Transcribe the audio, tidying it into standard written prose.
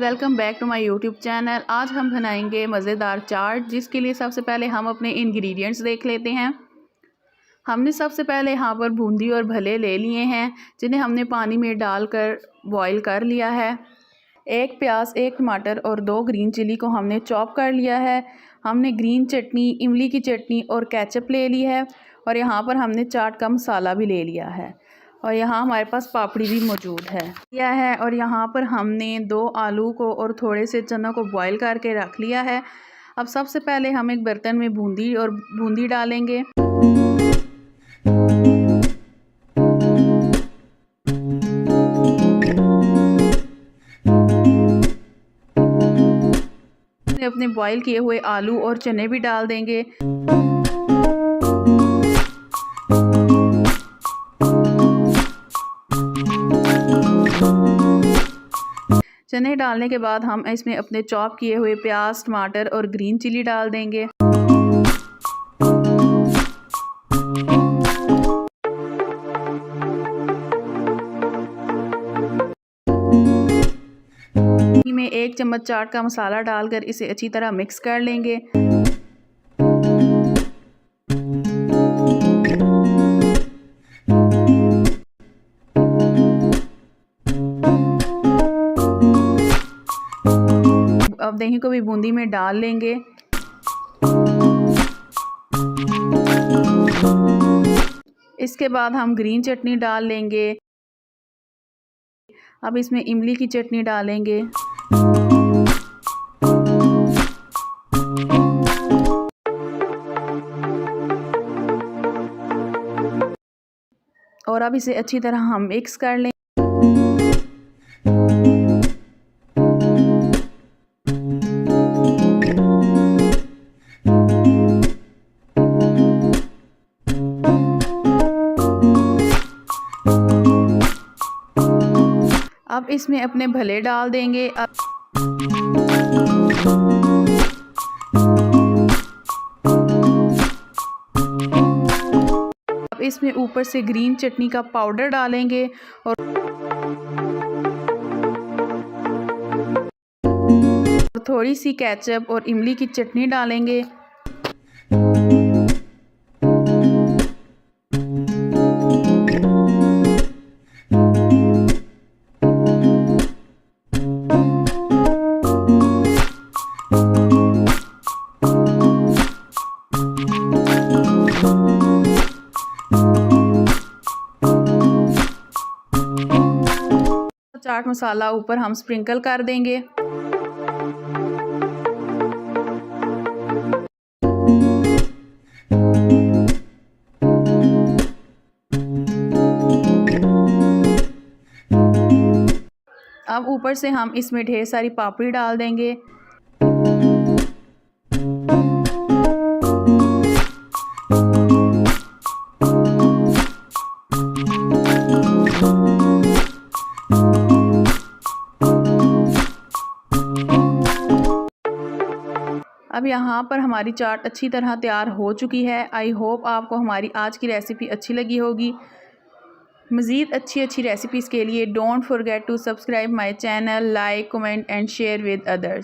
Welcome back to my YouTube channel. आज हम बनाएंगे मज़ेदार चाट, जिसके लिए सबसे पहले हम अपने इंग्रेडिएंट्स देख लेते हैं। हमने सबसे पहले यहाँ पर बूंदी और भले ले लिए हैं, जिन्हें हमने पानी में डालकर बॉईल कर लिया है। एक प्याज, एक टमाटर और 2 ग्रीन चिली को हमने चॉप कर लिया है। हमने ग्रीन चटनी, इमली की चटनी और केचप ले ली है, और यहाँ पर हमने चाट का मसाला भी ले लिया है, और यहाँ हमारे पास पापड़ी भी मौजूद है। और यहाँ पर हमने 2 आलू को और थोड़े से चनों को बॉईल करके रख लिया है। अब सबसे पहले हम एक बर्तन में बूंदी डालेंगे। अपने बॉईल किए हुए आलू और चने भी डाल देंगे। चने डालने के बाद हम इसमें अपने चॉप किए हुए प्याज, टमाटर और ग्रीन चिली डाल देंगे। में 1 चम्मच चाट का मसाला डालकर इसे अच्छी तरह मिक्स कर लेंगे। अब दही को भी बूंदी में डाल लेंगे। इसके बाद हम ग्रीन चटनी डाल लेंगे। अब इसमें इमली की चटनी डालेंगे। और अब इसे अच्छी तरह हम मिक्स कर लेंगे। अब इसमें अपने भले डाल देंगे। अब इसमें ऊपर से ग्रीन चटनी का पाउडर डालेंगे और थोड़ी सी केचप और इमली की चटनी डालेंगे। चाट मसाला ऊपर हम स्प्रिंकल कर देंगे। अब ऊपर से हम इसमें ढेर सारी पापड़ी डाल देंगे। अब यहाँ पर हमारी चाट अच्छी तरह तैयार हो चुकी है। आई होप आपको हमारी आज की रेसिपी अच्छी लगी होगी। मज़ीद अच्छी रेसिपीज़ के लिए don't forget to subscribe my channel, like, comment and share with others.